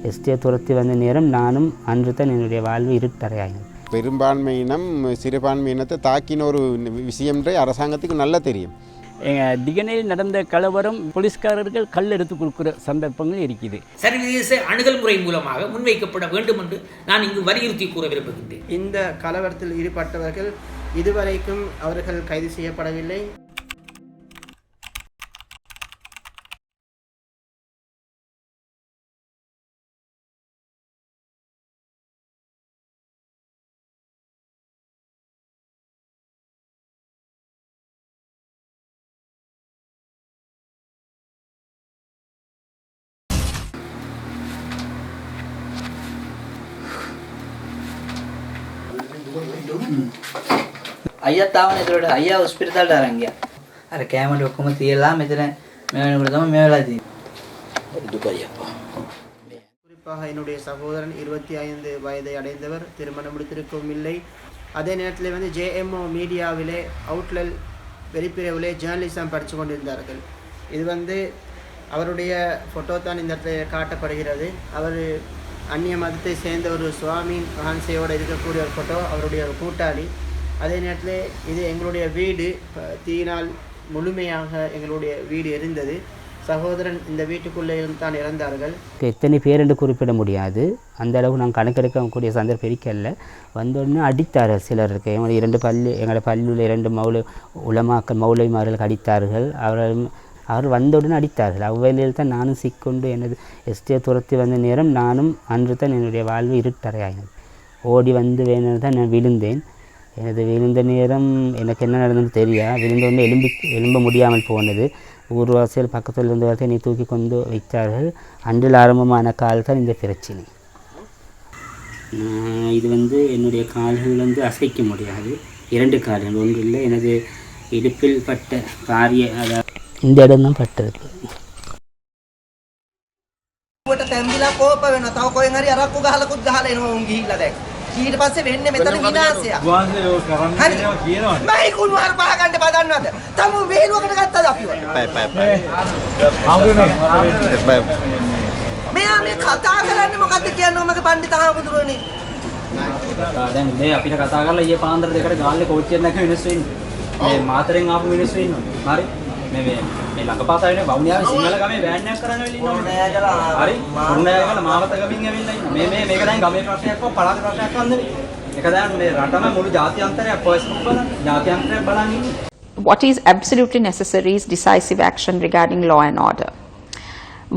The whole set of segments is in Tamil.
எஸ்டே துரத்தி வந்த நேரம் நானும் அன்று தான் என்னுடைய வாழ்வு இருட்டறையாயினது. பெரும்பான்மையினம் சிறுபான்மையினத்தை தாக்கின ஒரு விஷயம்ன்றே அரசாங்கத்துக்கு நல்லா தெரியும். திகனையில் நடந்த கலவரம் போலீஸ்காரர்கள் கல் எடுத்து கொடுக்குற சந்தர்ப்பங்கள் இருக்குது. சர்வதேச அணுகல் முறை மூலமாக முன்வைக்கப்பட வேண்டும் என்று நான் இங்கு வலியுறுத்தி கூற விரும்புகின்றேன். இந்த கலவரத்தில் ஈடுபட்டவர்கள் இதுவரைக்கும் அவர்கள் கைது செய்யப்படவில்லை. අයියා තාම නේද අයියා හොස්පිටල් අරන් ගියා. අර කැමරේ ඔක්කොම තියලා මෙතන මේ වෙනකොට තමයි මේ වෙලා තියෙන්නේ. දුකයි අප්පා. குறிப்பாக என்னுடைய சகோதரன் 25 வயதை அடைந்தவர், திருமணம் முடித்திருக்கவும் இல்லை. அதே நேரத்தில் வந்து ஜேஎம்ஓ மீடியாவிலே அவுட்லெல் வெறிப்பிரிவிலே ஜேர்னலிசம் படித்து கொண்டிருந்தார்கள். இது வந்து அவருடைய ஃபோட்டோ தான் இந்த இடத்துல காட்டப்படுகிறது. அவர் அந்நிய மதத்தை சேர்ந்த ஒரு சுவாமி மகான்சையோடு இருக்கக்கூடிய ஒரு ஃபோட்டோ, அவருடைய ஒரு கூட்டாளி. அதே நேரத்தில் இது எங்களுடைய வீடு தீயினால் முழுமையாக எங்களுடைய வீடு எரிந்தது. சகோதரன் இந்த வீட்டுக்குள்ளே தான் இறந்தார்கள். எத்தனை பேர் என்று குறிப்பிட முடியாது, அந்த அளவு நாங்கள் கணக்கெடுக்கக்கூடிய சந்தர்ப்பம் இருக்கல. வந்தோடனே அடித்தார்கள் சிலருக்கு. எங்களோட எங்களோட பள்ளியில் 2 மௌலவிமார்களுக்கு அடித்தார்கள். அவர் வந்தவுடன் அடித்தார்கள். அவ்வேளையில் தான் நானும் சிக்கொண்டு எனது எஸ்டே துரத்தி வந்த நேரம் நானும் அன்று தான் என்னுடைய வாழ்வு இருட்டறையாயினது. ஓடி வந்து வேணும் தான் நான் விழுந்தேன். எனது விழுந்த நேரம் எனக்கு என்ன நடந்ததுன்னு தெரியா. விழுந்தோடனே எழும்ப முடியாமல் போனது. ஊர்வாசியில் பக்கத்தில் இருந்து வரத்தை என்னை தூக்கி கொண்டு வைத்தார்கள். அன்றில் ஆரம்பமான கால் தான் இந்த பிரச்சனை. இது வந்து என்னுடைய கால்கள் வந்து அசைக்க முடியாது. 2 கால்கள், ஒன்று இல்லை. எனது இடுப்பில் பட்ட பாரிய, அதாவது இந்த இடம் தான் பட்டிருக்கு. තැම්බිලා කෝප වෙනවා. තව කොහෙන් හරි අරක්කු ගහලකුත් ගහලා එනවා උන් ගිහිල්ලා දැන්. ඊට පස්සේ වෙන්නේ මෙතන විනාශයක්. වාසේ ඔය කරන්නේ කියලා කියනවා. මයි කුණු හර පහ ගන්න බදන්නවද? තම වේලුවකට ගත්තද අපිව? මෙයා මේ කතා කරන්නේ මොකද්ද කියන්නේ මගේ පඬිත හාමුදුරුවනේ. දැන් මේ අපිට කතා කරලා ඊයේ පාන්දර 2කට ගාල්ලේ කෝච්චියක් නැක වෙනස් වෙන්නේ. මේ මාතරෙන් ආපු වෙනස් වෙන්නේ. හරි. මේ ළඟපාතයිනේ වවුනියාවේ සිංහල ගමේ වෑන් එකක් කරන්න වෙලා ඉන්නවා. හරි. මුන්නෑගල මාවත ගමින් ඇවිල්ලා ඉන්නවා. මේක දැන් ගමේ ප්‍රශ්නයක් වත් පළාතේ ප්‍රශ්නයක් වත් නෙවෙයි. ඒක දැන් මේ රටම මුළු ජාත්‍යන්තරයක් පොයිස්කෝප් බලන්න. ජාත්‍යන්තරයක් බලන් ඉන්නේ. What is absolutely necessary is decisive action regarding law and order.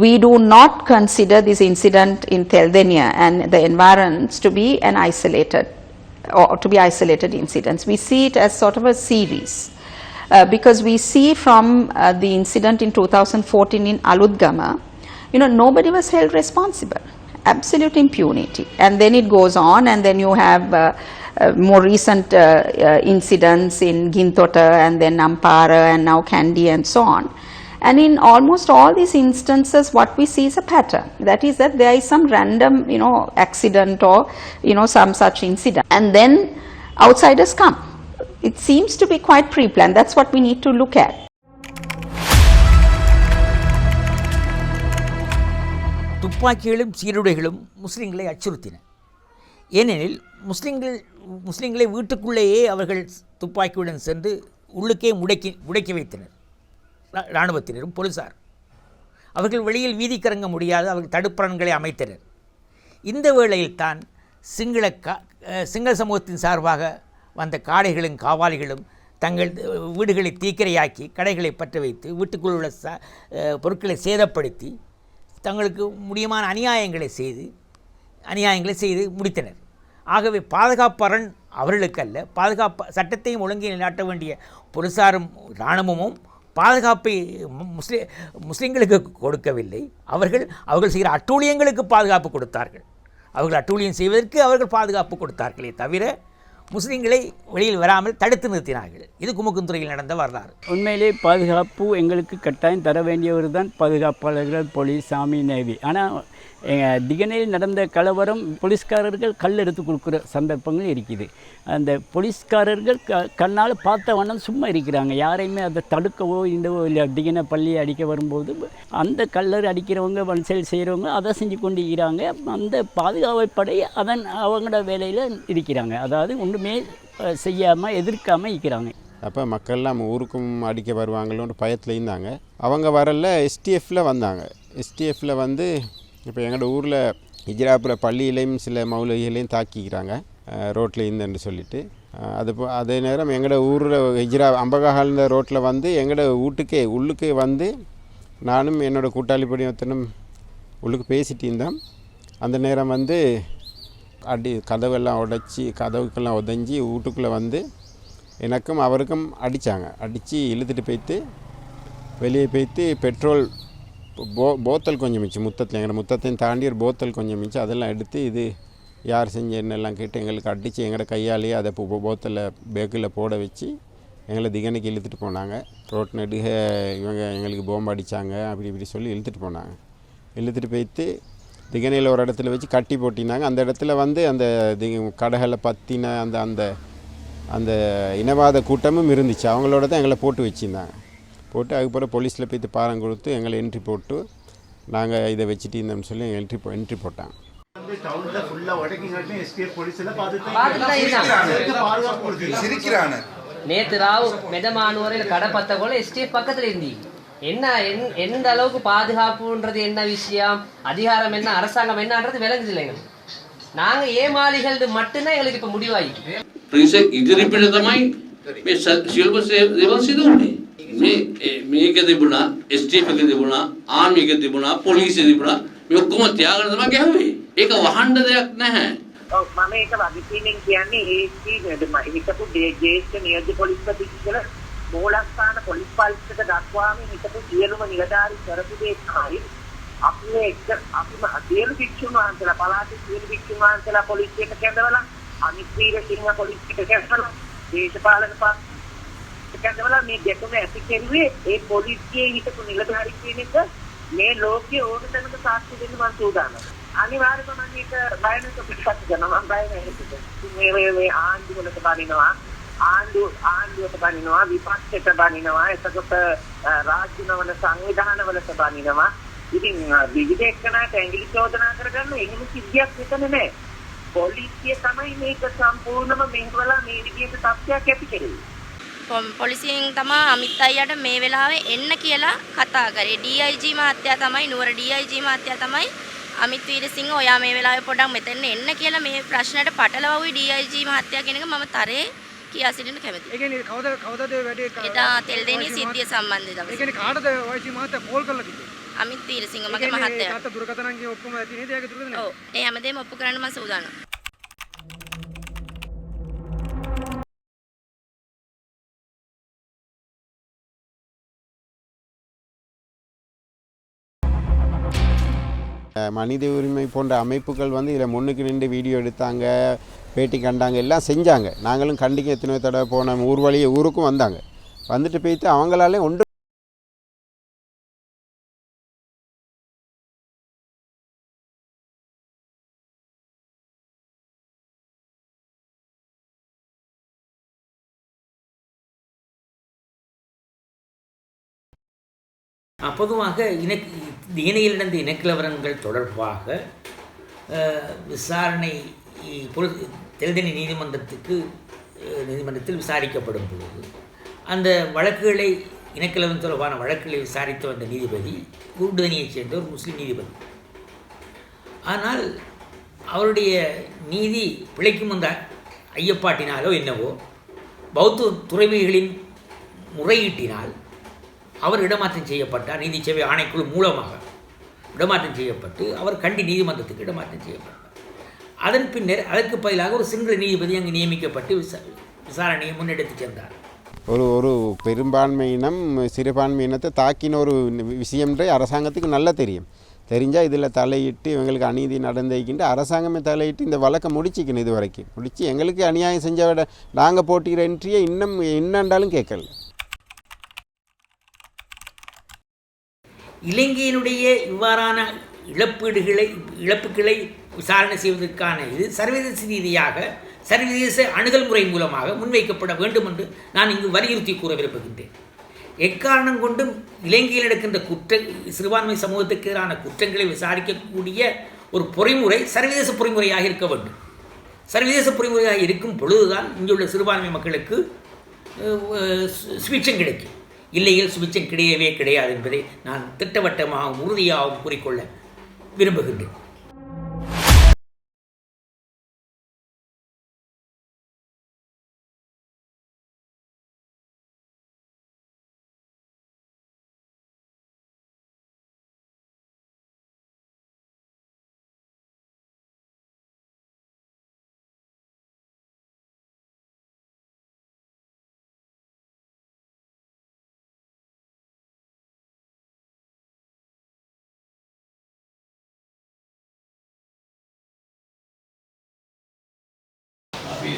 We do not consider this incident in Teldenia and the environs to be an isolated incidents. We see it as sort of a series. Because we see from the incident in 2014 in Aludgama, nobody was held responsible. Absolute impunity. And then it goes on, and then you have more recent incidents in Gintota and then Nampara and now Kandy and so on. And in almost all these instances, what we see is a pattern. That is that there is some random, accident or, some such incident. And then outsiders come. It seems to be quite pre-planned. That's what we need to look at. துப்பாக்கிகளும் சீருடைகளும் முஸ்லிம்களை அச்சுறுத்தின. ஏனெனில் முஸ்லிம்களை வீட்டுக்குள்ளேயே அவர்கள் துப்பாக்கியுடன் சென்று உள்ளுக்கே முடக்கி வைத்தனர். இராணுவத்தினரும் போலீசார் அவர்கள் வெளியில் வீதிக்கிறங்க முடியாது. அவர்கள் தடுப்பரன்களை அமைத்தனர். இந்த வேளையில் தான் சிங்கள சமூகத்தின் சார்பாக வந்த காடைகளும் காவாலிகளும் தங்கள் வீடுகளை தீக்கிரையாக்கி கடைகளை பற்ற வைத்து வீட்டுக்குள் உள்ள பொருட்களை சேதப்படுத்தி தங்களுக்கு முடியுமான அநியாயங்களை செய்து முடித்தனர். ஆகவே பாதுகாப்பரண் அவர்களுக்கல்ல, சட்டத்தையும் ஒழுங்கை நிலைநாட்ட வேண்டிய போலீசாரும் இராணுவமும் பாதுகாப்பை முஸ்லிம்களுக்கு கொடுக்கவில்லை. அவர்கள் செய்கிற அட்டூழியங்களுக்கு பாதுகாப்பு கொடுத்தார்கள். அவர்கள் அட்டூழியம் செய்வதற்கு அவர்கள் பாதுகாப்பு கொடுத்தார்களே தவிர முஸ்லிம்களை வெளியில் வராமல் தடுத்து நிறுத்தினார்கள். இது குமுக்குந்துறையில் நடந்த வரலாறு. உண்மையிலே பாதுகாப்பு எங்களுக்கு கட்டாயம் தர வேண்டியவர் தான் பாதுகாப்பாளர்கள், போலீஸ், ஆர்மி, நேவி. ஆனால் திகனையில் நடந்த கலவரம் போலீஸ்காரர்கள் கல் எடுத்து கொடுக்குற சந்தர்ப்பங்கள் இருக்குது. அந்த போலீஸ்காரர்கள் கண்ணால் பார்த்த வண்ணம் சும்மா இருக்கிறாங்க. யாரையுமே அதை தடுக்கவோ இண்டவோ இல்லை. திகனை பள்ளியை அடிக்க வரும்போது அந்த கல்லர் அடிக்கிறவங்க வன்செயல் செய்கிறவங்க அதை செஞ்சு கொண்டு இருக்கிறாங்க. அந்த பாதுகாப்பு படை அவங்களோட வேலையில் இருக்கிறாங்க. அதாவது ஒன்றுமே செய்யாமல் எதிர்க்காமல் இருக்கிறாங்க. அப்போ மக்கள்லாம் ஊருக்கும் அடிக்க வருவாங்களோன்னு பயத்தில் இருந்தாங்க. அவங்க வரல எஸ்டிஎஃப்பில் வந்தாங்க. எஸ்டிஎஃப்பில் வந்து இப்போ எங்களோட ஊரில் ஹிஜ்ராபுர பள்ளியிலையும் சில மௌலவிகளையும் தாக்கிக்கிறாங்க ரோட்டில் இருந்துன்னு சொல்லிட்டு. அதே நேரம் எங்களோட ஊரில் ஹிஜ்ரா அம்பகாஹால்ந்த ரோட்டில் வந்து எங்களோட உள்ளுக்கே வந்து நானும் என்னோடய கூட்டாளி படிவத்தனும் உள்ளுக்கு பேசிட்டு இருந்தோம். அந்த நேரம் வந்து கதவெல்லாம் கதவுக்கெல்லாம் உதஞ்சி வீட்டுக்குள்ளே வந்து எனக்கும் அவருக்கும் அடித்து இழுத்துட்டு போய்த்து வெளியே போய்த்து பெட்ரோல் போத்தல் கொஞ்சம் மிச்சு முத்தத்தில் எங்களை முத்தத்தையும் தாண்டி ஒரு போத்தல் கொஞ்சம் மிச்சு அதெல்லாம் எடுத்து இது யார் செஞ்ச என்னெல்லாம் கேட்டு எங்களுக்கு அடித்து எங்களோட கையாலேயே அதை போத்தலில் பேக்கில் போட வச்சு எங்களை திகனைக்கு இழுத்துட்டு போனாங்க. ரோட் நடுக இவங்க எங்களுக்கு போம்பு அடித்தாங்க அப்படி சொல்லி இழுத்துட்டு போனாங்க. இழுத்துட்டு போய்த்து திகனையில் ஒரு இடத்துல வச்சு கட்டி போட்டிருந்தாங்க. அந்த இடத்துல வந்து அந்த கடைகளை பற்றின அந்த இனவாத கூட்டமும் இருந்துச்சு. அவங்களோட தான் எங்களை போட்டு வச்சுருந்தாங்க. போட்டு அதுக்கப்புறம் போலீஸில் போய்த்து பாரம் கொடுத்து எங்களை என்ட்ரி போட்டு நாங்கள் இதை வச்சுட்டு இருந்தோம்னு சொல்லி என்ட்ரி போட்டாங்க. நேற்று ராவு மெதமானூரில் கடை பத்த போல எஸ்டிஎஃப் பக்கத்தில் இருந்தீங்க. எந்த அளவுக்கு பாதுகாப்புன்றது என்ன விஷயம், அதிகாரம் என்ன, அரசாங்கம் என்னன்றது விளங்குது இல்லைங்க. நாங்கள் ஏமாளிகள் மட்டும்தான் எங்களுக்கு இப்போ முடிவாயிருக்கு. ඉදිරිපිට තමයි මේ සියලුම දේවල් සිදු වුණේ. මේක තිබුණා, STF එක තිබුණා, ආර්මි එක තිබුණා, පොලිසිය තිබුණා. මේ ඔක්කොම තියාගෙන තමයි ගැහුවේ. ඒක වහන්න දෙයක් නැහැ. ඔව් මම ඒක වගකීමෙන් කියන්නේ හිටපු ජේෂ්ඨ නියෝජ්‍ය පොලිස්පති කියලා මූලස්ථාන පොලිස් පාලිතයට දක්වාම හිටපු සියලුම නිලධාරී කරපු දේ තමයි අපි සියලු භික්ෂුන් වහන්සේලා පළාතේ සියලු භික්ෂුන් වහන්සේලා පොලිසියට කැඳවලා අනිත් වීර සිංහ පොලිසියට කැඳවලා දේශපාලන පාර්ශ්වයට කැඳවලා මේ ගැටුම ඇති කෙරුවේ ඒ පොලිසියේ හිටපු නිලධාරී කියන එක මේ ලෝකයේ ඕන තැනක සාක්ෂි දෙන්න මම සූදානම්යි. අනිවාර්යයෙන්ම මම මේක බයනක පිටපත් කරනවා. මම බය නැහැ. මේ ආණ්ඩුවලට බනිනවා, ආණ්ඩුවට බනිනවා, විපක්ෂයට බනිනවා, එතකොට රාජ්‍ය නවන සංවිධානවලට බනිනවා. ඉතින් විවිධ එක්කනට ඇඟිලි චෝදනා කරගන්න එහෙම සිද්ධියක් මෙතන නැහැ. පොලිසිය තමයි මේක සම්පූර්ණම මෙහෙवला මේ විදිහට තත්ත්වයක් ඇති කෙරෙන්නේ. පොලිසියෙන් තමයි අමිත් අයියට මේ වෙලාවේ එන්න කියලා කතා කරේ. DIG මහත්තයා තමයි නුවර DIG මහත්තයා තමයි අමිත් වීරසිංහ ඔයා මේ වෙලාවේ පොඩ්ඩක් මෙතන එන්න කියලා මේ ප්‍රශ්නයට පටලවුවේ DIG මහත්තයා කියන එක මම තරේ කියා සිටින්න කැමතියි. ඒ කියන්නේ කවදාද වැඩේ එදා තෙල්දෙණිය සිද්ධිය සම්බන්ධව දවසේ. ඒ කියන්නේ කාටද වයිසි මහත්තයා කෝල් කරලා තිබ්බේ? අමිත් වීරසිංහ මගේ මහත්තයා. ඒකට දුරකථන අංකය ඔක්කොම ඇති නේද? ඒකේ දුරකථන. ඔව්. ඒ හැමදේම ඔප්පු කරන්න මම සූදානම්. மனித உரிமை போன்ற அமைப்புகள் வந்து இதில் முன்னுக்கு நின்று வீடியோ எடுத்தாங்க, பேட்டி கண்டாங்க, எல்லாம் செஞ்சாங்க. நாங்களும் கண்டிக்க எத்தனை தடவை போன ஊருக்கும் வந்தாங்க. வந்துட்டு போய்த்து அவங்களாலே ஒன்று பொதுவாக திகனையில் நடந்த இனக்கலவரங்கள் தொடர்பாக விசாரணை தெல்தெனி நீதிமன்றத்தில் விசாரிக்கப்படும் பொழுது அந்த வழக்குகளை இனக்கலவரம் தொடர்பான வழக்குகளை விசாரித்து வந்த நீதிபதி கூடுதனியைச் சேர்ந்த ஒரு முஸ்லீம் நீதிபதி. ஆனால் அவருடைய நீதி பிழைக்கும் அந்த ஐயப்பாட்டினாலோ என்னவோ பௌத்த துறைமைகளின் முறையீட்டினால் அவர் இடமாற்றம் செய்யப்பட்டார். நீதி சேவை ஆணைக்குழு மூலமாக இடமாற்றம் செய்யப்பட்டு அவர் கண்டி நீதிமன்றத்துக்கு இடமாற்றம் செய்யப்பட்டார். அதன் பின்னர் அதற்கு பதிலாக ஒரு சிங்கள நீதிபதி அங்கு நியமிக்கப்பட்டு விசாரணையை முன்னெடுத்து சென்றார். ஒரு பெரும்பான்மையினம் சிறுபான்மையினத்தை தாக்கின ஒரு விஷயம்ன்றே அரசாங்கத்துக்கு நல்லா தெரிஞ்சால் இதில் தலையிட்டு இவங்களுக்கு அநீதி நடந்திருக்கின்ற அரசாங்கமே தலையிட்டு இந்த வழக்கை முடிச்சிக்கணும். இது வரைக்கும் முடித்து எங்களுக்கு அநியாயம் செஞ்ச விட நாங்கள் போட்டிக்கிற என்ட்ரியை இன்னும் என்னண்டாலும் கேட்கல. இலங்கையினுடைய இவ்வாறான இழப்புகளை விசாரணை செய்வதற்கான இது சர்வதேச ரீதியாக சர்வதேச அணுகல் முறை மூலமாக முன்வைக்கப்பட வேண்டும் என்று நான் இங்கு வலியுறுத்தி கூற விரும்புகின்றேன். எக்காரணம் கொண்டும் இலங்கையில் நடக்கின்ற சிறுபான்மை சமூகத்துக்கு எதிரான குற்றங்களை விசாரிக்கக்கூடிய ஒரு பொறிமுறை சர்வதேச பொறிமுறையாக இருக்க வேண்டும். சர்வதேச பொறிமுறையாக இருக்கும் பொழுதுதான் இங்குள்ள சிறுபான்மை மக்களுக்கு சுபிட்சம் கிடைக்கும். இல்லையில் சுபிட்சம் கிடையவே கிடையாது என்பதை நான் திட்டவட்டமாகவும் உறுதியாகவும் கூறிக்கொள்ள விரும்புகின்றேன்.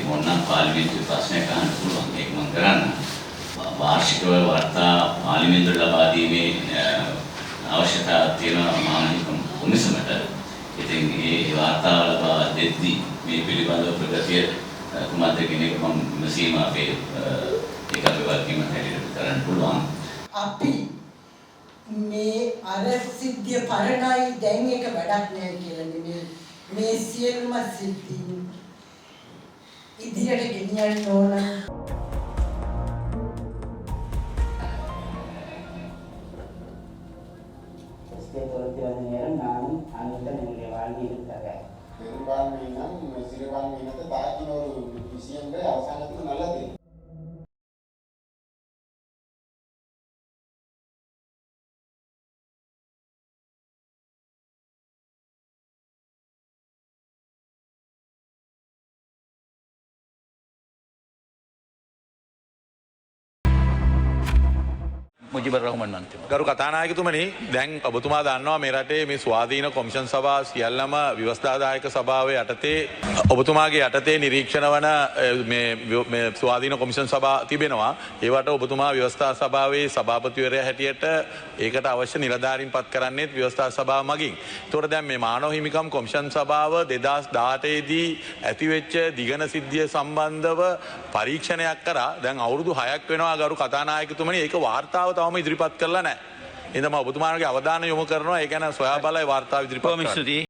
මොන්නම් පාර්ලිමේන්තු ප්‍රශ්නයක් අහන්න පුළුවන් ඒක මම කරන්න. වාර්ෂිකව වාර්තා පාර්ලිමේන්තුවට ලබා දීමේ අවශ්‍යතාවය තියෙනවා මානසික කොමිසමට. ඉතින් මේ වාර්තාව ලබා දෙද්දී මේ පිළිබඳව ප්‍රගතිය කුමක්ද කියන එක මම විමසීම අපේ ඒකත් වගකීමක් හැටියට කරන්න පුළුවන්. අපි මේ අර සිද්ධිය පරණයි දැන් එක වැඩක් නෑ කියලා නෙමෙයි මේ සියලුම සිද්ධීන් ඉදිරියට ගෙනියන්න ඕන. நானும் அங்குதான் என்னுடைய வாழ்வில் இருக்கிறேன். பெரும்பான்மையினம் சிறுபான்மையினத்தை தாக்கின ஒரு விஷயங்கள் அரசாங்கத்துக்கு நல்லது. මුජිබර් රහමන් මන්ත්‍රී. ගරු කතානායකතුමනි, දැන් ඔබතුමා දන්නවා මේ රටේ මේ ස්වාධීන කොමිෂන් සභා සියල්ලම ව්‍යවස්ථාදායක සභාවේ යටතේ ඔබතුමාගේ යටතේ නිරීක්ෂණ වන මේ ස්වාධීන කොමිෂන් සභා තිබෙනවා. ඒවට ඔබතුමා ව්‍යවස්ථා සභාවේ සභාපතිවරයා හැටියට ඒකට අවශ්‍ය නිලධාරීන් පත් කරන්නේත් ව්‍යවස්ථා සභාව මගින්. ඒතකොට දැන් මේ මානව හිමිකම් කොමිෂන් සභාව 2018 දී ඇතිවෙච්ච දිගන සිද්ධිය සම්බන්ධව පරීක්ෂණයක් කරා. දැන් අවුරුදු 6ක් වෙනවා ගරු කතානායකතුමනි. ඒක වාර්තාව තවම ඉදිරිපත් කරලා නැහැ. එහෙනම් ඔබතුමාගේ අවධානය යොමු කරනවා ඒ ගැන සොයා බලලා වාර්තාව ඉදිරිපත් කරන්න.